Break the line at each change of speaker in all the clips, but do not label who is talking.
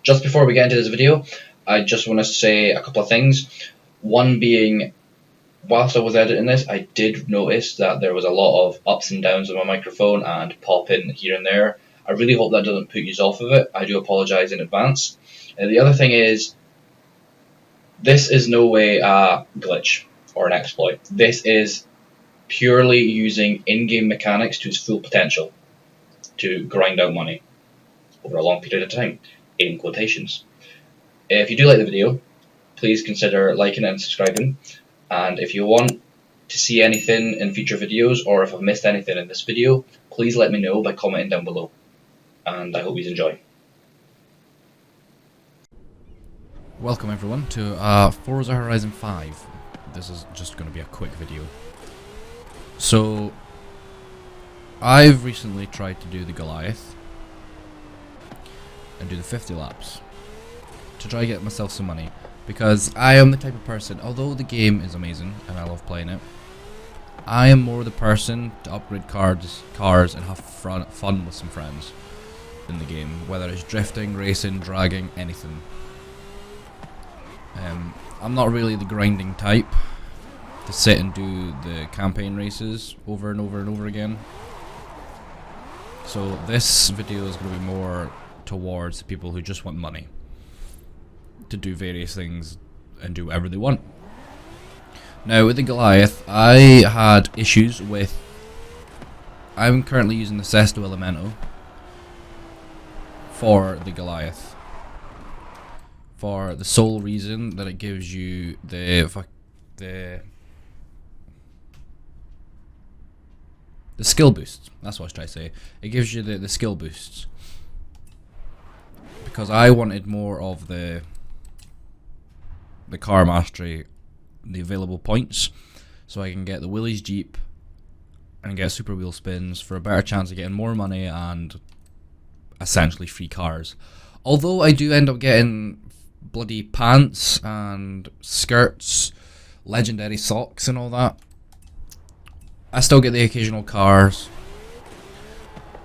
Just before we get into this video, I just want to say a couple of things. One being, whilst I was editing this, I did notice that there was a lot of ups and downs on my microphone and pop-in here and there. I really hope that doesn't put you off of it. I do apologise in advance. The other thing is, this is no way a glitch or an exploit. This is purely using in-game mechanics to its full potential to grind out money over a long period of time, in quotations. If you do like the video, please consider liking it and subscribing. And if you want to see anything in future videos, or if I've missed anything in this video, please let me know by commenting down below. And I hope you enjoy.
Welcome everyone to Forza Horizon 5. This is just going to be a quick video. So, I've recently tried to do the Goliath and do the 50 laps to try to get myself some money, because I am the type of person, although the game is amazing and I love playing it, I am more the person to upgrade cars and have fun with some friends in the game, whether it's drifting, racing, dragging, anything. I'm not really the grinding type to sit and do the campaign races over and over and over again. So this video is going to be more towards the people who just want money to do various things and do whatever they want. Now with the Goliath, I had issues with... I'm currently using the Sesto Elemento for the Goliath, for the sole reason that it gives you the skill boosts. That's what I was trying to say. It gives you the skill boosts, because I wanted more of the car mastery, the available points, so I can get the Willys Jeep and get super wheel spins for a better chance of getting more money and essentially free cars. Although I do end up getting bloody pants and skirts, legendary socks and all that, I still get the occasional cars.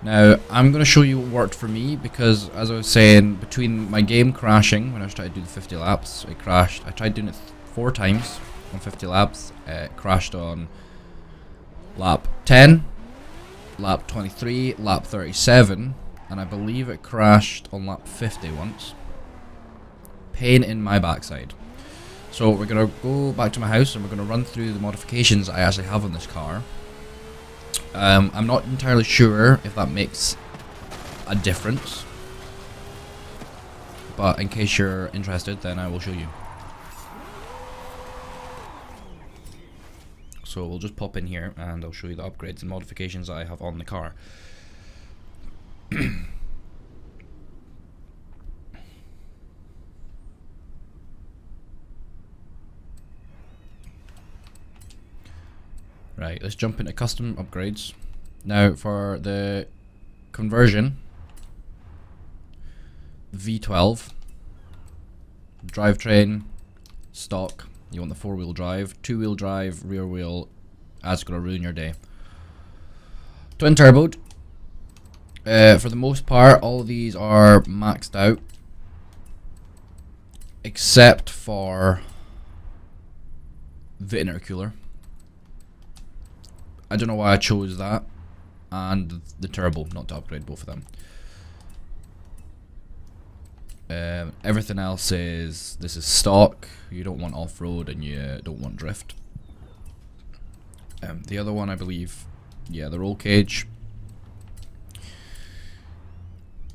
Now, I'm going to show you what worked for me, because as I was saying, between my game crashing when I was trying to do the 50 laps, it crashed. I tried doing it 4 times on 50 laps. It crashed on lap 10, lap 23, lap 37, and I believe it crashed on lap 50 once. Pain in my backside. So we're going to go back to my house and we're going to run through the modifications I actually have on this car. I'm not entirely sure if that makes a difference, but in case you're interested, then I will show you. So we'll just pop in here and I'll show you the upgrades and modifications that I have on the car. Right, let's jump into custom upgrades. Now for the conversion, V12, drivetrain, stock, you want the 4-wheel drive, 2-wheel drive, rear wheel, that's going to ruin your day. Twin turboed, for the most part all of these are maxed out, except for the intercooler. I don't know why I chose that, and the turbo, not to upgrade both of them. Everything else is, this is stock. You don't want off-road and you don't want drift. The other one, I believe, yeah, the roll cage,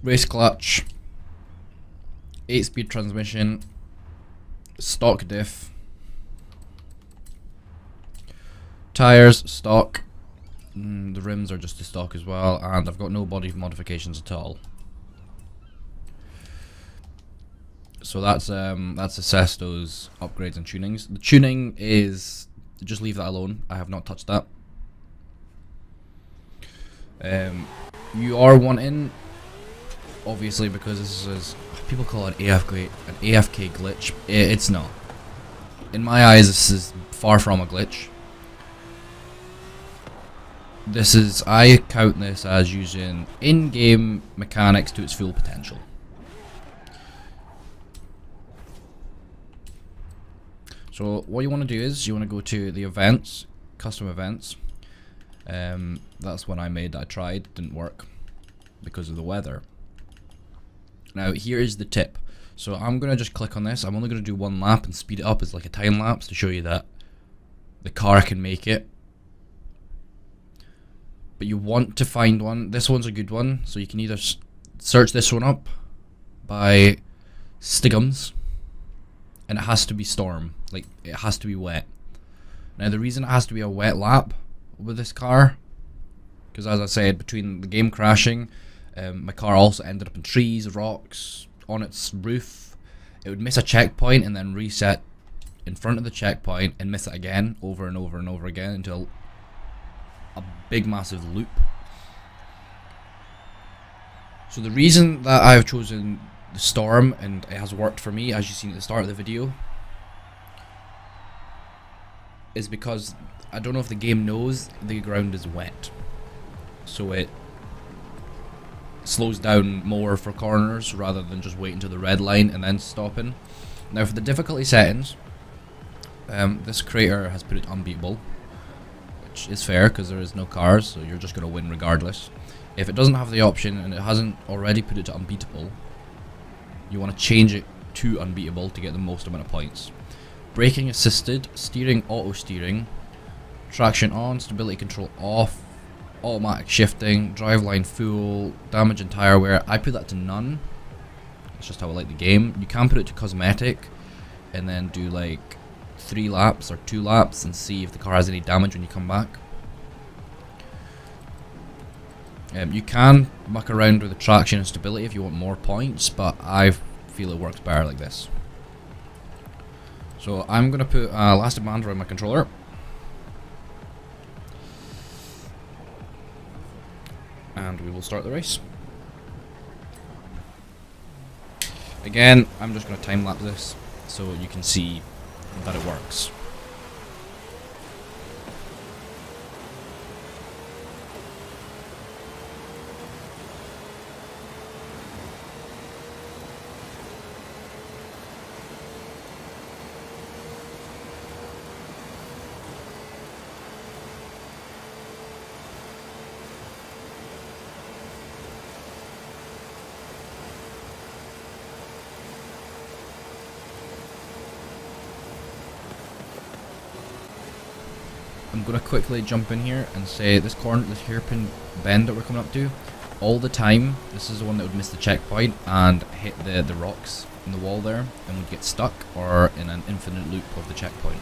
race clutch, 8-speed transmission, stock diff, tires, stock, the rims are just the stock as well, and I've got no body modifications at all. So that's the Sesto's upgrades and tunings. The tuning is, just leave that alone, I have not touched that. You are wanting, obviously, because this is, people call it an AFK glitch, it's not. In my eyes, this is far from a glitch. This is, I count this as using in-game mechanics to its full potential. So what you want to do is you want to go to the events, custom events. That's one I made that I tried, didn't work because of the weather. Now here is the tip. So I'm going to just click on this. I'm only going to do one lap and speed it up as like a time lapse to show you that the car can make it. But you want to find one. This one's a good one. So you can either search this one up by Stigums, and it has to be storm. Like, it has to be wet. Now the reason it has to be a wet lap with this car, because as I said, between the game crashing, my car also ended up in trees, rocks, on its roof. It would miss a checkpoint and then reset in front of the checkpoint and miss it again over and over and over again until a big massive loop. So the reason that I've chosen the storm, and it has worked for me as you've seen at the start of the video, is because I don't know if the game knows the ground is wet, so it slows down more for corners rather than just waiting to the red line and then stopping. Now for the difficulty settings, this creator has put it unbeatable, which is fair because there is no cars, so you're just going to win regardless. If it doesn't have the option and it hasn't already put it to unbeatable, you want to change it to unbeatable to get the most amount of points. Braking assisted, steering auto steering, traction on, stability control off, automatic shifting, driveline full, damage and tire wear. I put that to none. That's just how I like the game. You can put it to cosmetic and then do like 3 laps or 2 laps and see if the car has any damage when you come back. You can muck around with the traction and stability if you want more points, but I feel it works better like this. So I'm going to put elastic band around my controller. And we will start the race. Again, I'm just going to time lapse this so you can see that it works. I'm going to quickly jump in here and say this hairpin bend that we're coming up to, all the time, this is the one that would miss the checkpoint and hit the rocks in the wall there and would get stuck or in an infinite loop of the checkpoint.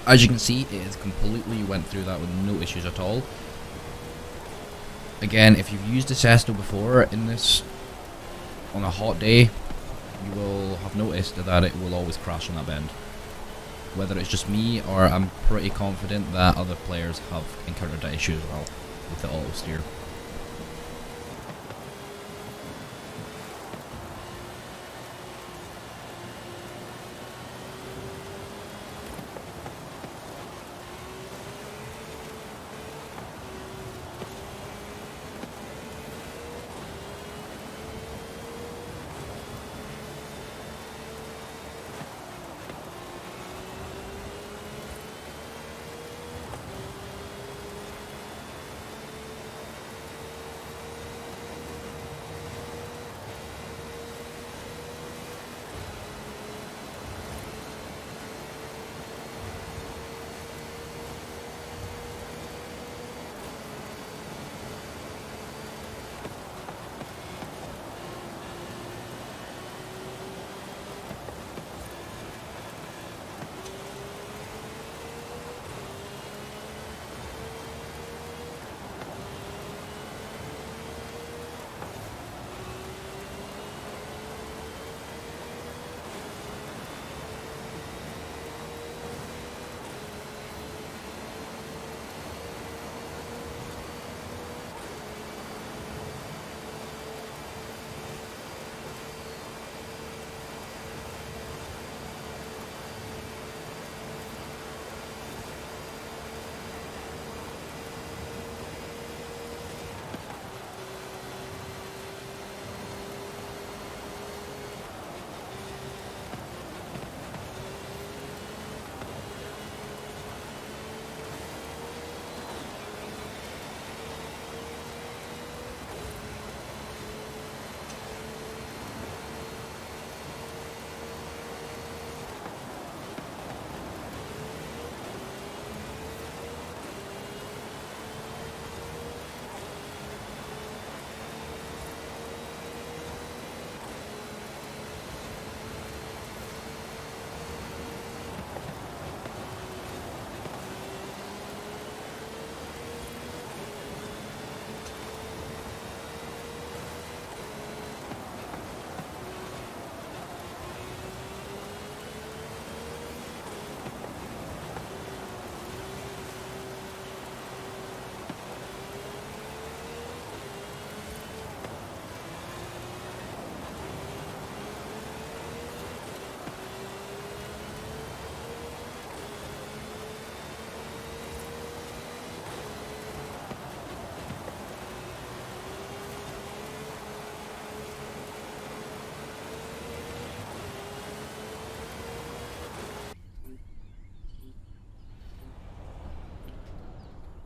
As you can see, it has completely went through that with no issues at all. Again, if you've used the Sesto before in this on a hot day, you will have noticed that it will always crash on that bend. Whether it's just me or I'm pretty confident that other players have encountered that issue as well with the auto steer.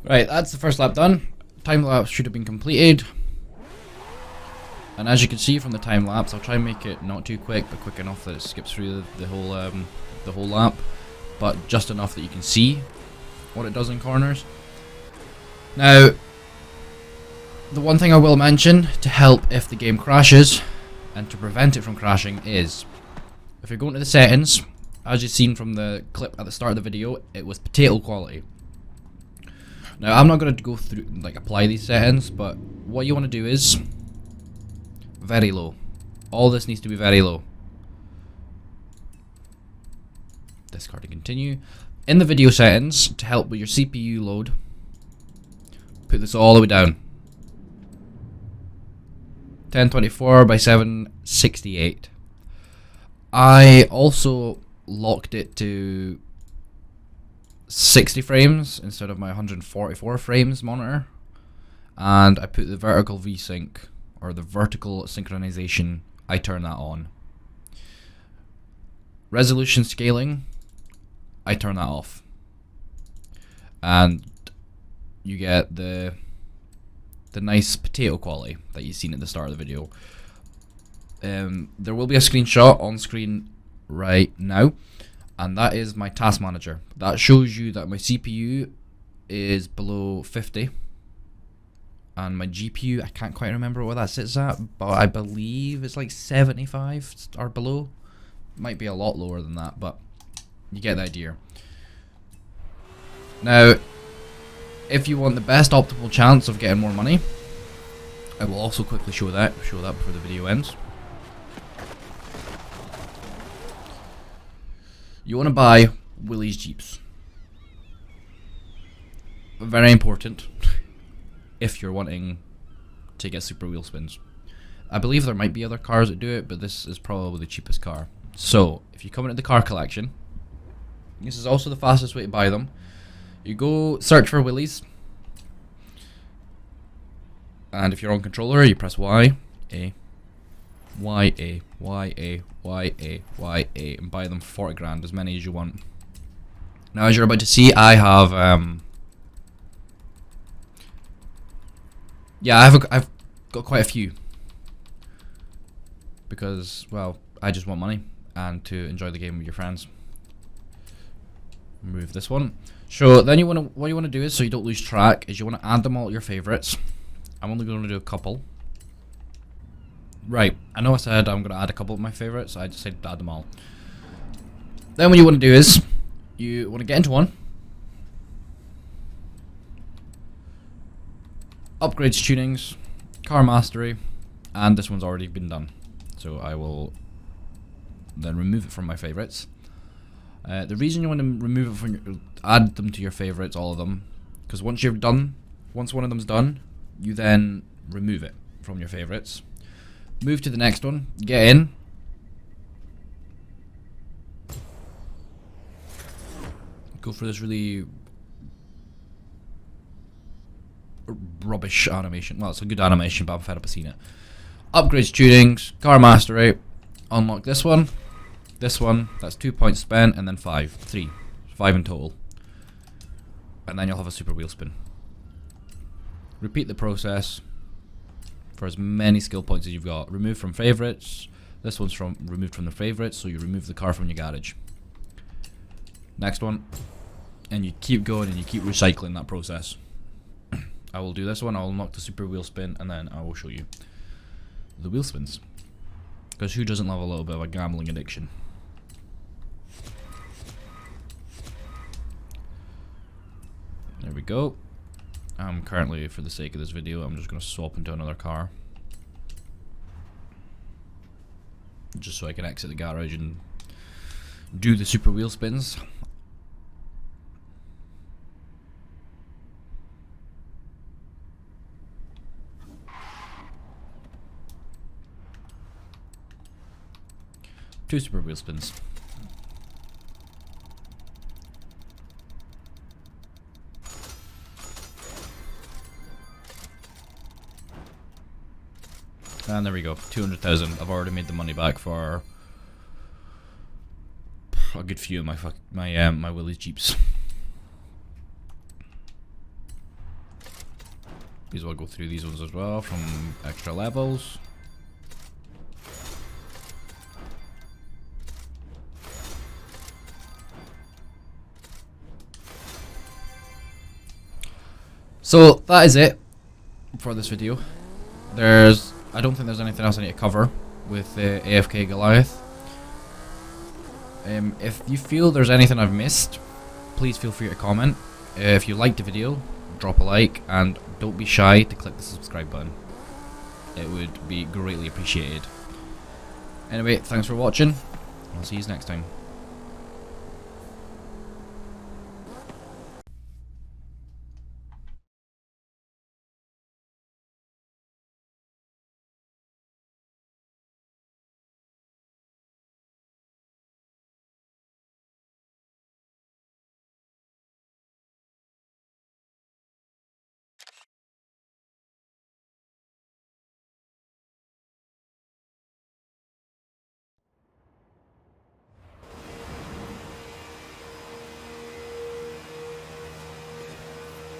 Right, that's the first lap done. Time lapse should have been completed. And as you can see from the time lapse, I'll try and make it not too quick, but quick enough that it skips through the whole lap, but just enough that you can see what it does in corners. Now, the one thing I will mention to help if the game crashes and to prevent it from crashing is, if you're going to the settings, as you've seen from the clip at the start of the video, it was potato quality. Now, I'm not going to go through, like, apply these settings, but what you want to do is very low. All this needs to be very low. Discard to continue. In the video settings, to help with your CPU load, put this all the way down. 1024 by 768. I also locked it to 60 frames instead of my 144 frames monitor, and I put the vertical VSync, or the vertical synchronization, I turn that on. Resolution scaling, I turn that off. And you get the nice potato quality that you've seen at the start of the video. There will be a screenshot on screen right now, and that is my task manager. That shows you that my CPU is below 50, and my GPU, I can't quite remember what that sits at, but I believe it's like 75 or below. Might be a lot lower than that, but you get the idea. Now, if you want the best optimal chance of getting more money, I will also quickly show that before the video ends. You want to buy Willys Jeeps. Very important if you're wanting to get super wheel spins. I believe there might be other cars that do it, but this is probably the cheapest car. So, if you come into the car collection, this is also the fastest way to buy them. You go search for Willys, and if you're on controller, you press Y, A, Y, A, Y, A, Y, A, Y, A, and buy them for 40 grand, as many as you want. Now, as you're about to see, I have, I've got quite a few, because, well, I just want money and to enjoy the game with your friends. Remove this one. So then what you want to do is, so you don't lose track, is you want to add them all to your favorites. I'm only going to do a couple. Right, I know I said I'm going to add a couple of my favorites, so I decided to add them all. Then what you want to do is, you want to get into one, upgrades, tunings, car mastery, and this one's already been done. So I will then remove it from my favorites. The reason you want to remove it from add them to your favorites, all of them, because once one of them's done, you then remove it from your favorites. Move to the next one, get in. Go for this really rubbish animation. Well, it's a good animation, but I'm fed up of seeing it. Upgrades, tunings, car mastery. Unlock this one, that's 2 points spent, and then 5 in total. And then you'll have a super wheel spin. Repeat the process for as many skill points as you've got. Remove from favorites. This one's removed from the favorites, so you remove the car from your garage. Next one, and you keep going and you keep recycling that process. I will do this one. I'll unlock the super wheel spin, and then I will show you the wheel spins. Because who doesn't love a little bit of a gambling addiction? There we go. I'm currently, for the sake of this video, I'm just going to swap into another car. Just so I can exit the garage and do the super wheel spins. Two super wheel spins. And there we go, 200,000. I've already made the money back for a good few of my Willys Jeeps. as well go through these ones as well from extra levels. So that is it for this video. I don't think there's anything else I need to cover with AFK Goliath. If you feel there's anything I've missed, please feel free to comment. If you liked the video, drop a like, and don't be shy to click the subscribe button. It would be greatly appreciated. Anyway, thanks for watching. I'll see you next time.